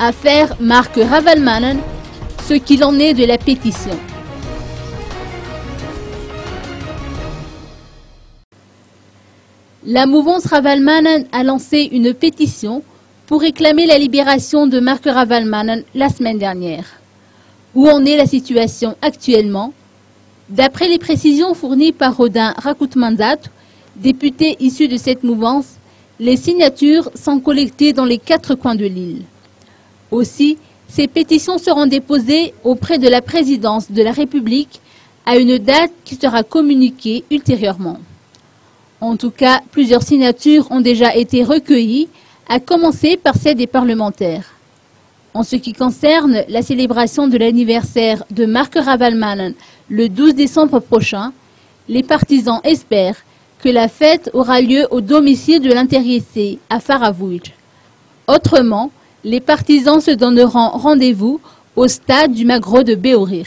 Affaire Mark Ravalmanen, ce qu'il en est de la pétition. La mouvance Ravalmanen a lancé une pétition pour réclamer la libération de Mark Ravalmanen la semaine dernière. Où en est la situation actuellement? D'après les précisions fournies par Rodin Rakutmanzat, député issu de cette mouvance, les signatures sont collectées dans les 4 coins de l'île. Aussi, ces pétitions seront déposées auprès de la présidence de la République à une date qui sera communiquée ultérieurement. En tout cas, plusieurs signatures ont déjà été recueillies, à commencer par celles des parlementaires. En ce qui concerne la célébration de l'anniversaire de Mark Ravalmanen le 12 décembre prochain, les partisans espèrent que la fête aura lieu au domicile de l'intéressé à Faravouj. Autrement, les partisans se donneront rendez-vous au stade du Magro de Beorir.